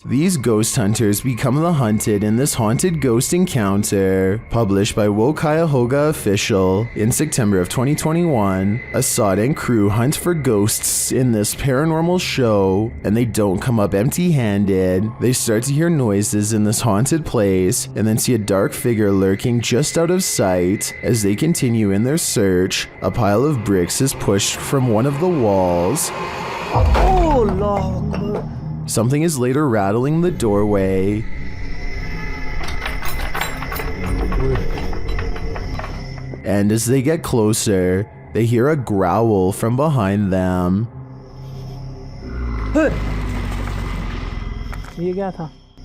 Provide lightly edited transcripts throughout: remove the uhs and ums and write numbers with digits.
These ghost hunters become the hunted in this haunted ghost encounter. Published by Wo Cuyahoga Official in September of 2021, Assad and crew hunt for ghosts in this paranormal show, and they don't come up empty-handed. They start to hear noises in this haunted place, and then see a dark figure lurking just out of sight. As they continue in their search, a pile of bricks is pushed from one of the walls. Oh, Lord. Something is later rattling the doorway. And as they get closer, they hear a growl from behind them.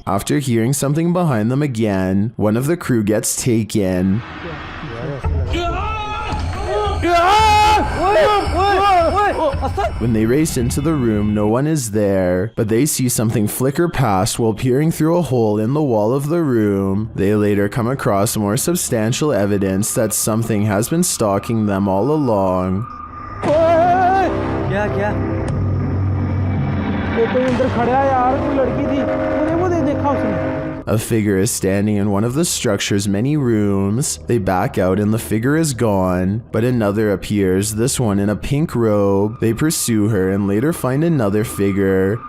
After hearing something behind them again, one of the crew gets taken. When they race into the room, no one is there, but they see something flicker past while peering through a hole in the wall of the room. They later come across more substantial evidence that something has been stalking them all along. A figure is standing in one of the structure's many rooms. They back out and the figure is gone, but another appears, this one in a pink robe. They pursue her and later find another figure.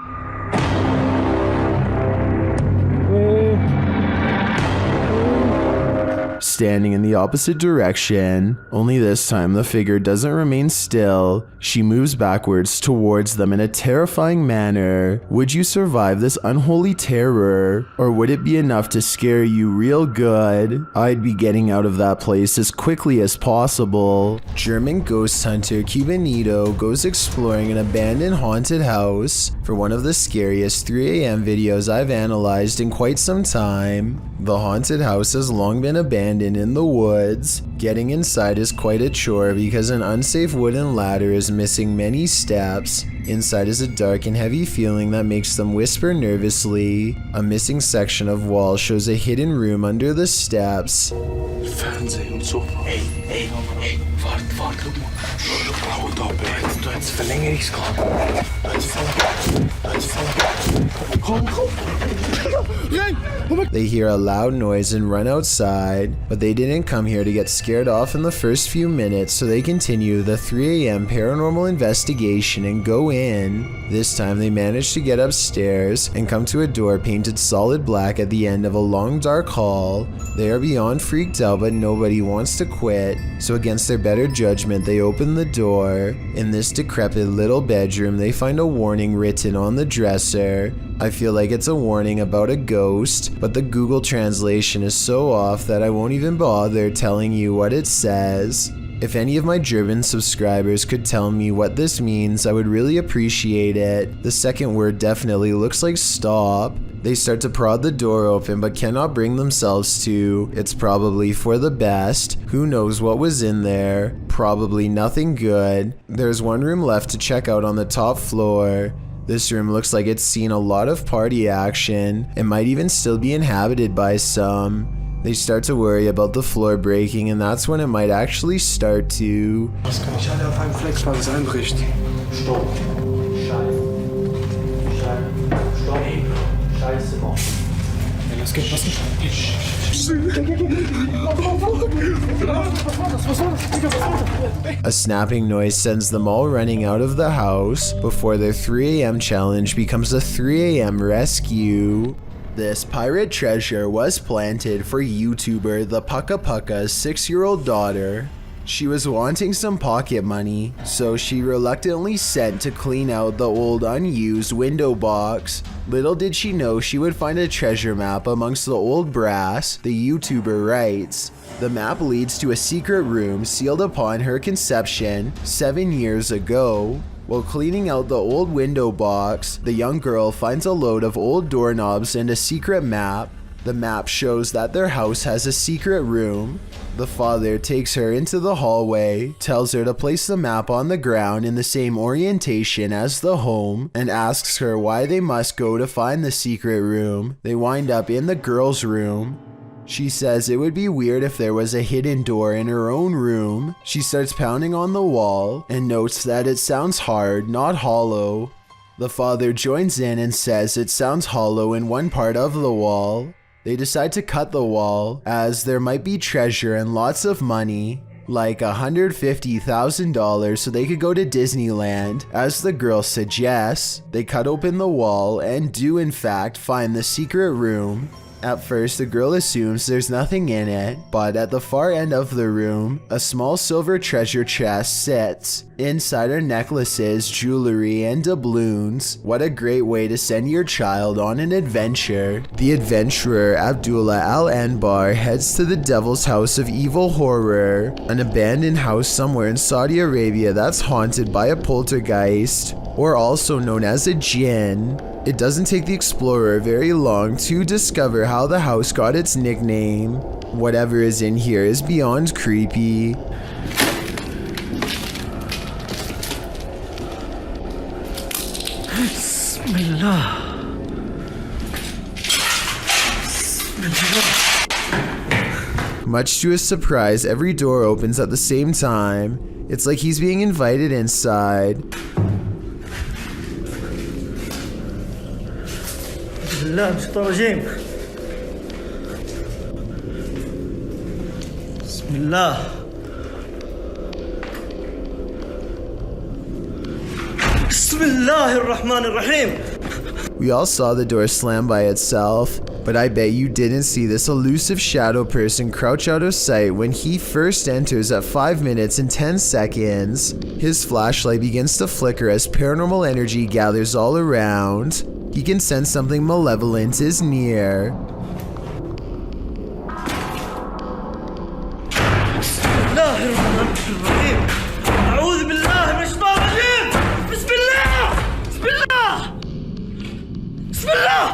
Standing in the opposite direction, only this time the figure doesn't remain still. She moves backwards towards them in a terrifying manner. Would you survive this unholy terror, or would it be enough to scare you real good? I'd be getting out of that place as quickly as possible. German ghost hunter Cubanito goes exploring an abandoned haunted house for one of the scariest 3 a.m. videos I've analyzed in quite some time. The haunted house has long been abandoned in the woods. Getting inside is quite a chore because an unsafe wooden ladder is missing many steps. Inside is a dark and heavy feeling that makes them whisper nervously. A missing section of wall shows a hidden room under the steps. Fernsehen und so. Hey, warte, guck mal. Haut ab, ey. Du hast Verlängerungsgrad. Komm. They hear a loud noise and run outside, but they didn't come here to get scared off in the first few minutes, so they continue the 3 a.m. paranormal investigation and go in. This time they manage to get upstairs and come to a door painted solid black at the end of a long dark hall. They are beyond freaked out, but nobody wants to quit, so against their better judgment they open the door. In this decrepit little bedroom they find a warning written on the dresser. I feel like it's a warning about a ghost, but the Google translation is so off that I won't even bother telling you what it says. If any of my German subscribers could tell me what this means, I would really appreciate it. The second word definitely looks like stop. They start to prod the door open but cannot bring themselves to. It's probably for the best. Who knows what was in there? Probably nothing good. There's one room left to check out on the top floor. This room looks like it's seen a lot of party action. It might even still be inhabited by some. They start to worry about the floor breaking, and that's when it might actually start to. Was kann ich alle auf einem Flex mal was einbricht? Stopp. Scheiße, Mann. Ja, los geht's, was nicht? A snapping noise sends them all running out of the house before their 3 a.m. challenge becomes a 3 a.m. rescue. This pirate treasure was planted for YouTuber the Pucka Pucka's 6-year-old daughter. She was wanting some pocket money, so she reluctantly sent to clean out the old unused window box. Little did she know she would find a treasure map amongst the old brass, the YouTuber writes. The map leads to a secret room sealed upon her conception 7 years ago. While cleaning out the old window box, the young girl finds a load of old doorknobs and a secret map. The map shows that their house has a secret room. The father takes her into the hallway, tells her to place the map on the ground in the same orientation as the home, and asks her why they must go to find the secret room. They wind up in the girl's room. She says it would be weird if there was a hidden door in her own room. She starts pounding on the wall and notes that it sounds hard, not hollow. The father joins in and says it sounds hollow in one part of the wall. They decide to cut the wall as there might be treasure and lots of money, like $150,000, so they could go to Disneyland. As the girl suggests, they cut open the wall and do in fact find the secret room. At first, the girl assumes there's nothing in it, but at the far end of the room, a small silver treasure chest sits. Inside are necklaces, jewelry, and doubloons. What a great way to send your child on an adventure. The adventurer, Abdullah Al-Anbar, heads to the Devil's House of Evil Horror, an abandoned house somewhere in Saudi Arabia that's haunted by a poltergeist, or also known as a jinn. It doesn't take the explorer very long to discover how the house got its nickname. Whatever is in here is beyond creepy. Bismillah. Much to his surprise, every door opens at the same time. It's like he's being invited inside. بالله من الشيطان الرجيم. بسم الله. بسم الله الرحمن الرحيم. We all saw the door slam by itself, but I bet you didn't see this elusive shadow person crouch out of sight when he first enters at 5 minutes and 10 seconds. His flashlight begins to flicker as paranormal energy gathers all around. He can sense something malevolent is near. بسم الله الرحمن الرحيم. أعوذ بالله من الشيطان الرجيم. بسم الله. بسم الله. بسم الله.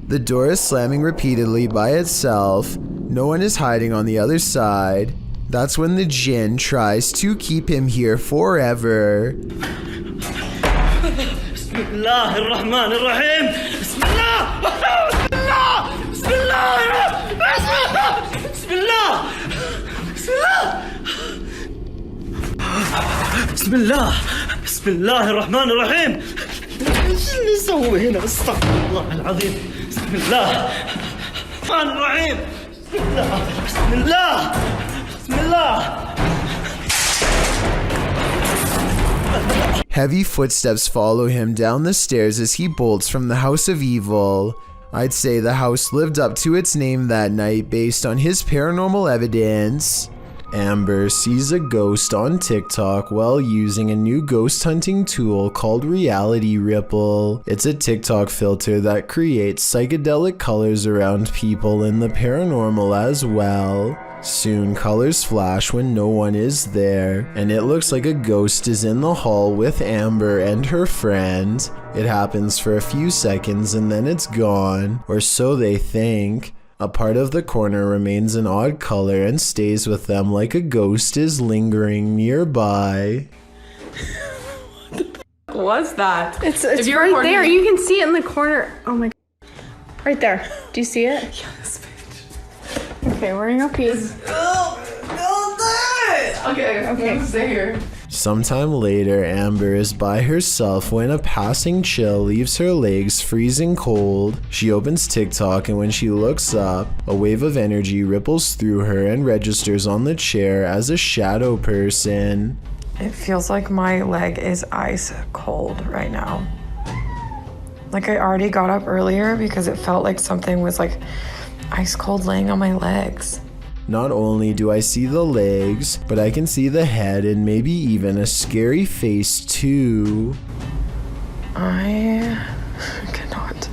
The door is slamming repeatedly by itself. No one is hiding on the other side. That's when the jinn tries to keep him here forever. بسم الله الرحمن الرحيم. بسم الله. بسم الله. بسم الله. بسم الله. بسم الله. بسم الله الرحمن الرحيم. ايش اللي يسوي هنا؟ استغفر الله العظيم. بسم الله الرحمن الرحيم. بسم الله. بسم الله. بسم الله. Heavy footsteps follow him down the stairs as he bolts from the House of Evil. I'd say the house lived up to its name that night based on his paranormal evidence. Amber sees a ghost on TikTok while using a new ghost hunting tool called Reality Ripple. It's a TikTok filter that creates psychedelic colors around people in the paranormal as well. Soon colors flash when no one is there, and it looks like a ghost is in the hall with Amber and her friend. It happens for a few seconds and then it's gone, or so they think. A part of the corner remains an odd color and stays with them like a ghost is lingering nearby. What was that? It's right there. You can see it in the corner. Oh my god. Right there. Do you see it? Yes, bitch. Okay, we're gonna go pee. Okay, stay here. Sometime later, Amber is by herself when a passing chill leaves her legs freezing cold. She opens TikTok and when she looks up, a wave of energy ripples through her and registers on the chair as a shadow person. It feels like my leg is ice cold right now. Like I already got up earlier because it felt like something was like ice cold laying on my legs. Not only do I see the legs, but I can see the head and maybe even a scary face too. I cannot.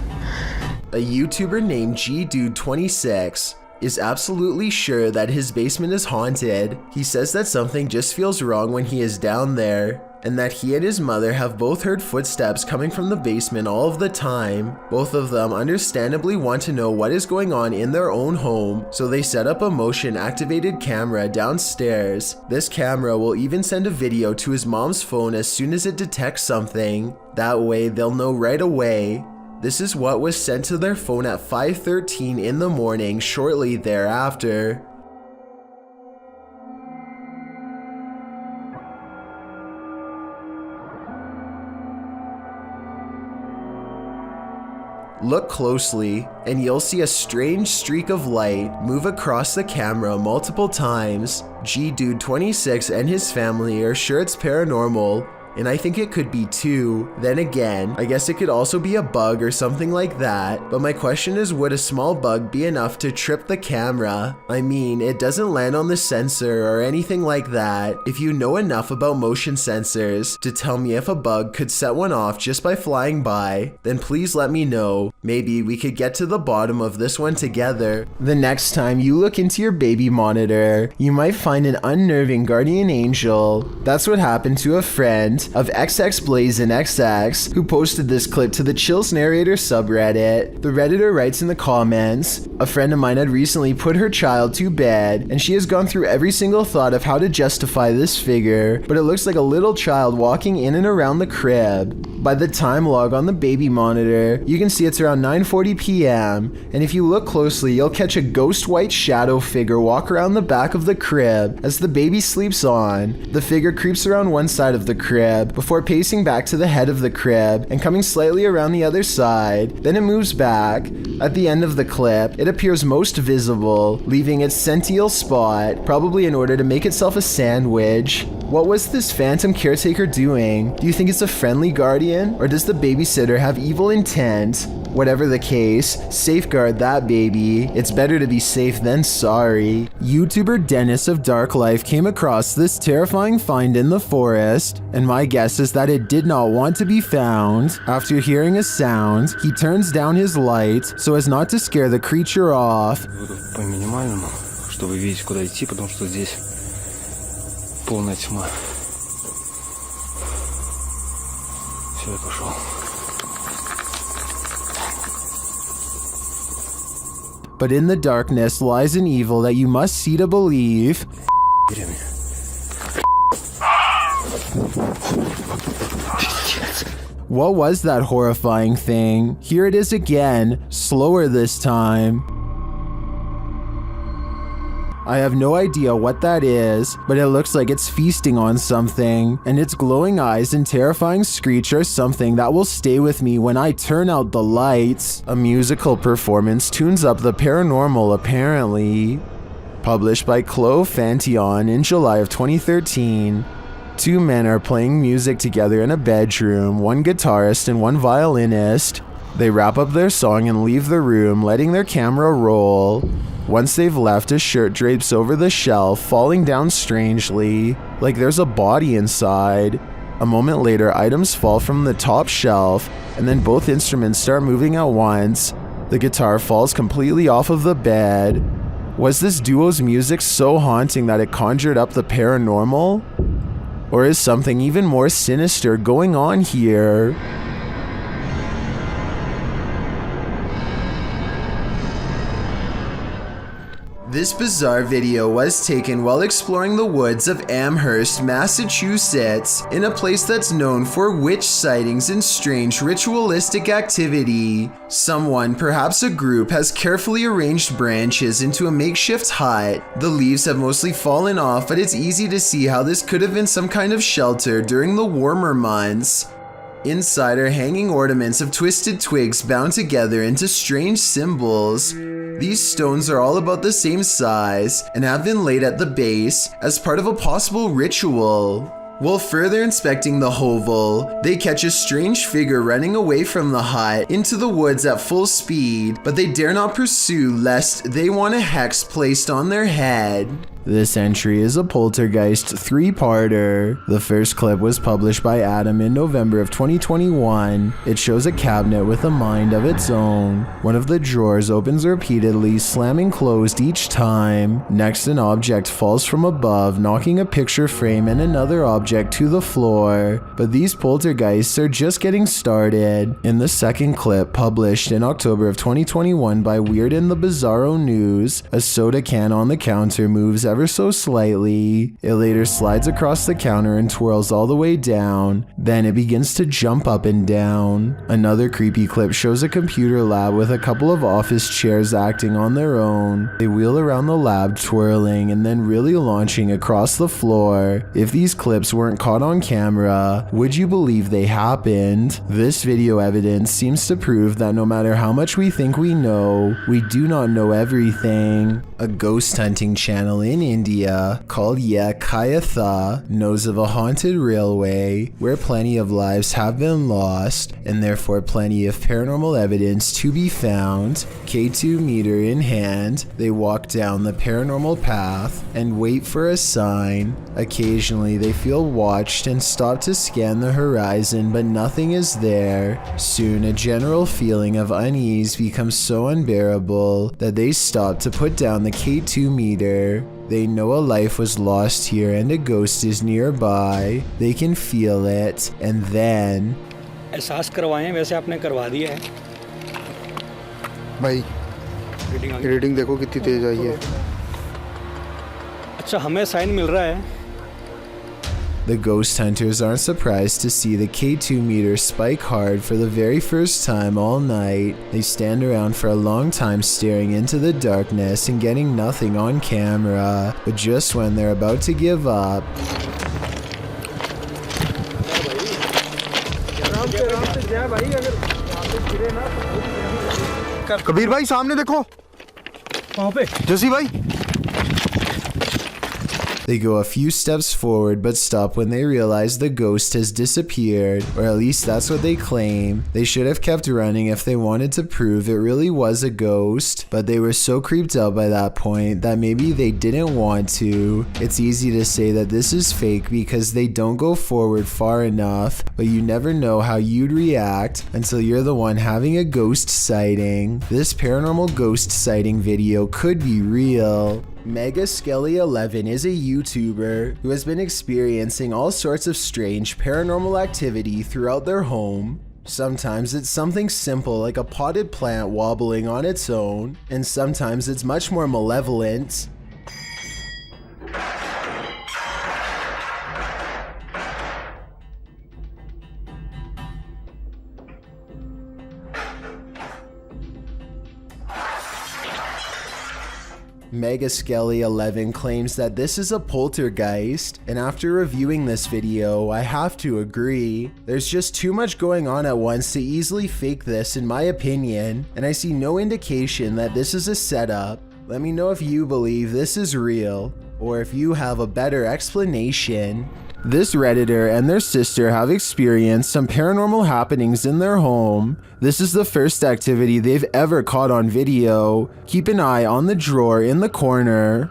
A YouTuber named GDude26 is absolutely sure that his basement is haunted. He says that something just feels wrong when he is down there, and that he and his mother have both heard footsteps coming from the basement all of the time. Both of them understandably want to know what is going on in their own home, so they set up a motion-activated camera downstairs. This camera will even send a video to his mom's phone as soon as it detects something. That way, they'll know right away. This is what was sent to their phone at 5:13 in the morning shortly thereafter. Look closely, and you'll see a strange streak of light move across the camera multiple times. G-Dude 26 and his family are sure it's paranormal, and I think it could be too. Then again, I guess it could also be a bug or something like that, but my question is, would a small bug be enough to trip the camera? I mean, it doesn't land on the sensor or anything like that. If you know enough about motion sensors to tell me if a bug could set one off just by flying by, then please let me know. Maybe we could get to the bottom of this one together. The next time you look into your baby monitor, you might find an unnerving guardian angel. That's what happened to a friend of XXBlazinXX, who posted this clip to the Chills Narrator subreddit. The redditor writes in the comments, "A friend of mine had recently put her child to bed, and she has gone through every single thought of how to justify this figure, but it looks like a little child walking in and around the crib. By the time log on the baby monitor, you can see it's around 9:40 p.m, and if you look closely, you'll catch a ghost white shadow figure walk around the back of the crib as the baby sleeps on. The figure creeps around one side of the crib before pacing back to the head of the crib and coming slightly around the other side. Then it moves back. At the end of the clip, it appears most visible, leaving its sential spot, probably in order to make itself a sandwich. What was this phantom caretaker doing? Do you think it's a friendly guardian, or does the babysitter have evil intent? Whatever the case, safeguard that baby. It's better to be safe than sorry." YouTuber Dennis of Dark Life came across this terrifying find in the forest, and my guess is that it did not want to be found. After hearing a sound, he turns down his light so as not to scare the creature off. Буду по минимальному, чтобы видеть, куда идти, потому что здесь полная тьма. Все, я пошел. But in the darkness lies an evil that you must see to believe. What was that horrifying thing? Here it is again, slower this time. I have no idea what that is, but it looks like it's feasting on something, and its glowing eyes and terrifying screech are something that will stay with me when I turn out the lights. A musical performance tunes up the paranormal apparently. Published by Chloe Fantion in July of 2013. Two men are playing music together in a bedroom, one guitarist and one violinist. They wrap up their song and leave the room, letting their camera roll. Once they've left, a shirt drapes over the shelf, falling down strangely, like there's a body inside. A moment later, items fall from the top shelf, and then both instruments start moving at once. The guitar falls completely off of the bed. Was this duo's music so haunting that it conjured up the paranormal? Or is something even more sinister going on here? This bizarre video was taken while exploring the woods of Amherst, Massachusetts, in a place that's known for witch sightings and strange ritualistic activity. Someone, perhaps a group, has carefully arranged branches into a makeshift hut. The leaves have mostly fallen off, but it's easy to see how this could have been some kind of shelter during the warmer months. Inside are hanging ornaments of twisted twigs bound together into strange symbols. These stones are all about the same size and have been laid at the base as part of a possible ritual. While further inspecting the hovel, they catch a strange figure running away from the hut into the woods at full speed, but they dare not pursue lest they want a hex placed on their head. This entry is a Poltergeist 3-parter. The first clip was published by Adam in November of 2021. It shows a cabinet with a mind of its own. One of the drawers opens repeatedly, slamming closed each time. Next, an object falls from above, knocking a picture frame and another object to the floor. But these poltergeists are just getting started. In the second clip, published in October of 2021 by Weird and the Bizarro News, a soda can on the counter moves ever so slightly. It later slides across the counter and twirls all the way down. Then it begins to jump up and down. Another creepy clip shows a computer lab with a couple of office chairs acting on their own. They wheel around the lab twirling and then really launching across the floor. If these clips weren't caught on camera, would you believe they happened? This video evidence seems to prove that no matter how much we think we know, we do not know everything. A ghost hunting channel in India called Ye Kayatha knows of a haunted railway where plenty of lives have been lost and therefore plenty of paranormal evidence to be found. K2 meter in hand, they walk down the paranormal path and wait for a sign. Occasionally they feel watched and stop to scan the horizon, but nothing is there. Soon a general feeling of unease becomes so unbearable that they stop to put down the K2 meter. They know a life was lost here and a ghost is nearby. They can feel it, and then एहसास करवाएं वैसे आपने करवा दिया है भाई reading देखो कितनी तेज आई है अच्छा हमें साइन मिल रहा है The ghost hunters aren't surprised to see the K2 meter spike hard for the very first time all night. They stand around for a long time staring into the darkness and getting nothing on camera, but just when they're about to give up, Kabir भाई सामने देखो वहाँ पे जसी भाई they go a few steps forward but stop when they realize the ghost has disappeared, or at least that's what they claim. They should have kept running if they wanted to prove it really was a ghost, but they were so creeped out by that point that maybe they didn't want to. It's easy to say that this is fake because they don't go forward far enough, but you never know how you'd react until you're the one having a ghost sighting. This paranormal ghost sighting video could be real. Mega Skelly 11 is a YouTuber who has been experiencing all sorts of strange paranormal activity throughout their home. Sometimes it's something simple like a potted plant wobbling on its own, and sometimes it's much more malevolent. Mega Skelly 11 claims that this is a poltergeist, and after reviewing this video, I have to agree. There's just too much going on at once to easily fake this in my opinion, and I see no indication that this is a setup. Let me know if you believe this is real, or if you have a better explanation. This Redditor and their sister have experienced some paranormal happenings in their home. This is the first activity they've ever caught on video. Keep an eye on the drawer in the corner.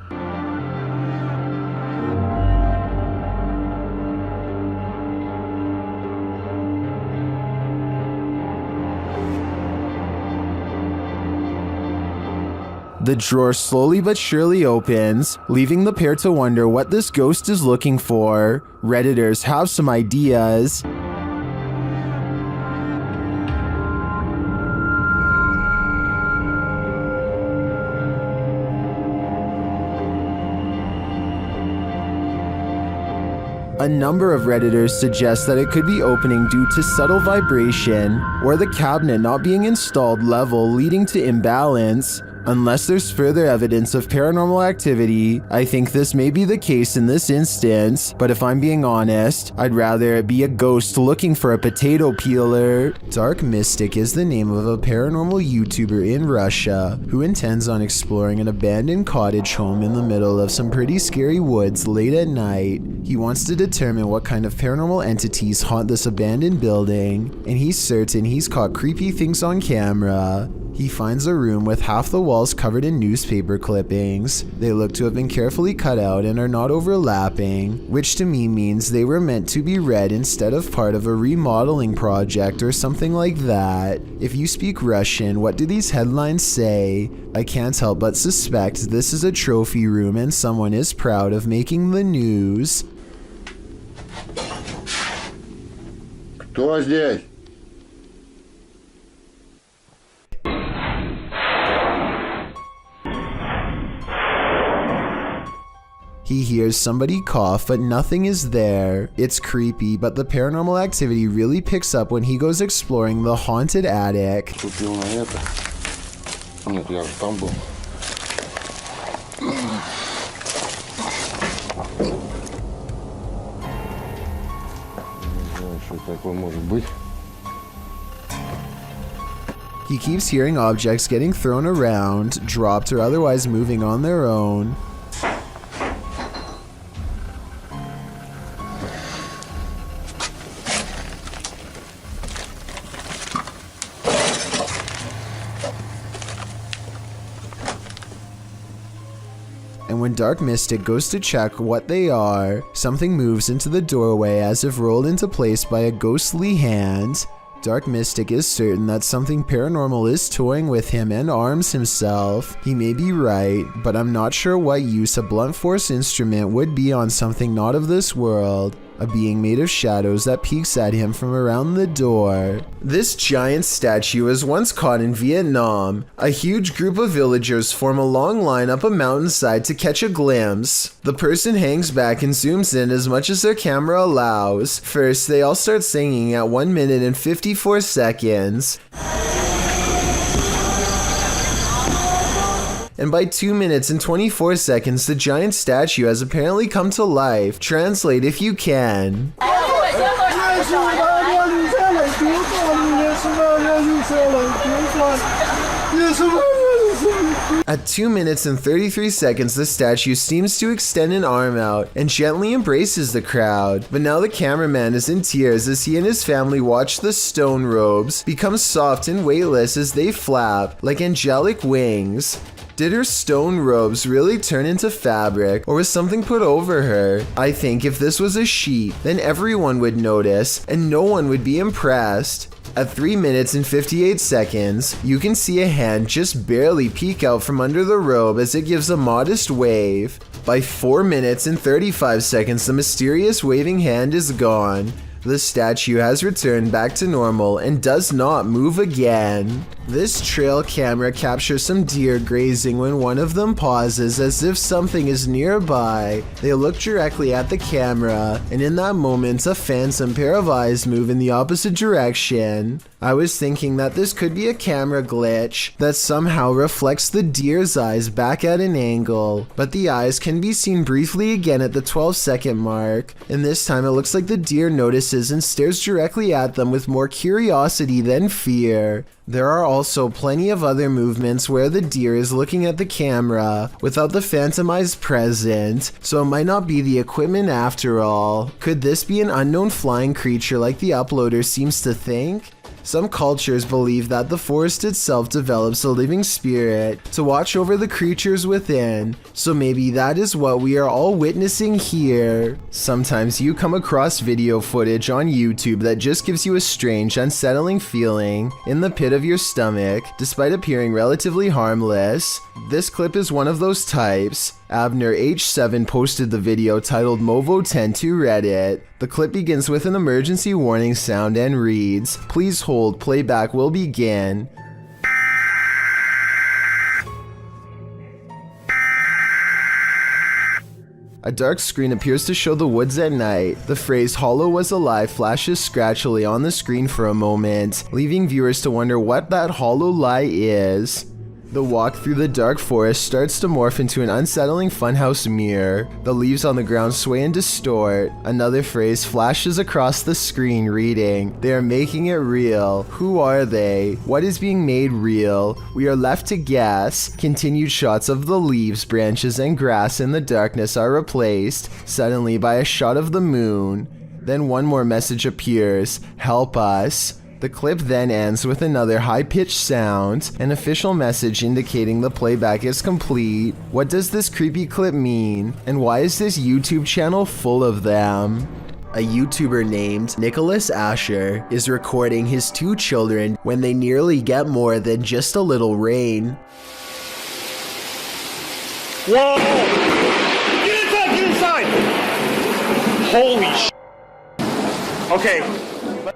The drawer slowly but surely opens, leaving the pair to wonder what this ghost is looking for. Redditors have some ideas. A number of Redditors suggest that it could be opening due to subtle vibration, or the cabinet not being installed level leading to imbalance. Unless there's further evidence of paranormal activity, I think this may be the case in this instance, but if I'm being honest, I'd rather it be a ghost looking for a potato peeler. Dark Mystic is the name of a paranormal YouTuber in Russia who intends on exploring an abandoned cottage home in the middle of some pretty scary woods late at night. He wants to determine what kind of paranormal entities haunt this abandoned building, and he's certain he's caught creepy things on camera. He finds a room with half the walls covered in newspaper clippings. They look to have been carefully cut out and are not overlapping, which to me means they were meant to be read instead of part of a remodeling project or something like that. If you speak Russian, what do these headlines say? I can't help but suspect this is a trophy room and someone is proud of making the news. Кто здесь? He hears somebody cough, but nothing is there. It's creepy, but the paranormal activity really picks up when he goes exploring the haunted attic. He keeps hearing objects getting thrown around, dropped, or otherwise moving on their own. And when Dark Mystic goes to check what they are, something moves into the doorway as if rolled into place by a ghostly hand. Dark Mystic is certain that something paranormal is toying with him and arms himself. He may be right, but I'm not sure what use a blunt force instrument would be on something not of this world. A being made of shadows that peeks at him from around the door. This giant statue was once caught in Vietnam. A huge group of villagers form a long line up a mountainside to catch a glimpse. The person hangs back and zooms in as much as their camera allows. First, they all start singing at 1 minute and 54 seconds. And by 2 minutes and 24 seconds, the giant statue has apparently come to life. Translate if you can. At 2 minutes and 33 seconds, the statue seems to extend an arm out and gently embraces the crowd. But now the cameraman is in tears as he and his family watch the stone robes become soft and weightless as they flap like angelic wings. Did her stone robes really turn into fabric, or was something put over her? I think if this was a sheet, then everyone would notice, and no one would be impressed. At 3 minutes and 58 seconds, you can see a hand just barely peek out from under the robe as it gives a modest wave. By 4 minutes and 35 seconds, the mysterious waving hand is gone. The statue has returned back to normal and does not move again. This trail camera captures some deer grazing when one of them pauses as if something is nearby. They look directly at the camera, and in that moment, a phantom pair of eyes move in the opposite direction. I was thinking that this could be a camera glitch that somehow reflects the deer's eyes back at an angle, but the eyes can be seen briefly again at the 12-second mark, and this time it looks like the deer notices and stares directly at them with more curiosity than fear. There are also plenty of other movements where the deer is looking at the camera without the phantom eyes present, so it might not be the equipment after all. Could this be an unknown flying creature like the uploader seems to think? Some cultures believe that the forest itself develops a living spirit to watch over the creatures within, so maybe that is what we are all witnessing here. Sometimes you come across video footage on YouTube that just gives you a strange, unsettling feeling in the pit of your stomach, despite appearing relatively harmless. This clip is one of those types. Abner H7 posted the video titled Movo10 to Reddit. The clip begins with an emergency warning sound and reads, "Please hold, playback will begin." A dark screen appears to show the woods at night. The phrase "Hollow was alive" flashes scratchily on the screen for a moment, leaving viewers to wonder what that hollow lie is. The walk through the dark forest starts to morph into an unsettling funhouse mirror. The leaves on the ground sway and distort. Another phrase flashes across the screen reading, "They are making it real. Who are they? What is being made real? We are left to guess." Continued shots of the leaves, branches, and grass in the darkness are replaced, suddenly by a shot of the moon. Then one more message appears, "Help us." The clip then ends with another high-pitched sound, an official message indicating the playback is complete. What does this creepy clip mean? And why is this YouTube channel full of them? A YouTuber named Nicholas Asher is recording his 2 children when they nearly get more than just a little rain. Whoa! Get inside! Holy sh! Okay.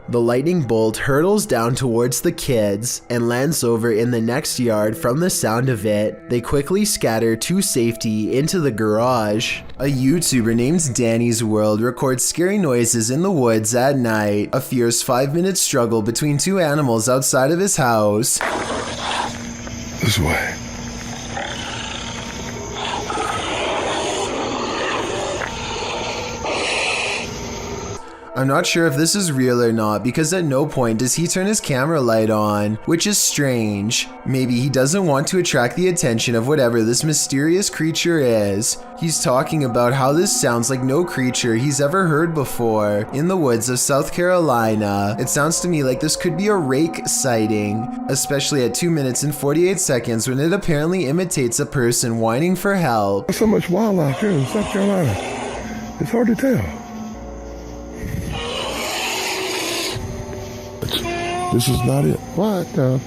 The lightning bolt hurtles down towards the kids and lands over in the next yard. From the sound of it, they quickly scatter to safety into the garage. A YouTuber named Danny's World records scary noises in the woods at night. A fierce 5-minute struggle between two animals outside of his house. This way. I'm not sure if this is real or not because at no point does he turn his camera light on, which is strange. Maybe he doesn't want to attract the attention of whatever this mysterious creature is. He's talking about how this sounds like no creature he's ever heard before in the woods of South Carolina. It sounds to me like this could be a rake sighting, especially at 2 minutes and 48 seconds when it apparently imitates a person whining for help. There's so much wildlife here in South Carolina. It's hard to tell. This is not it. What the?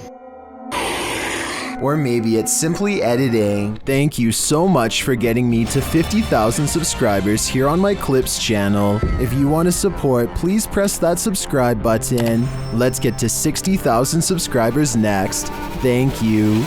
Or maybe it's simply editing. Thank you so much for getting me to 50,000 subscribers here on my Clips channel. If you want to support, please press that subscribe button. Let's get to 60,000 subscribers next. Thank you.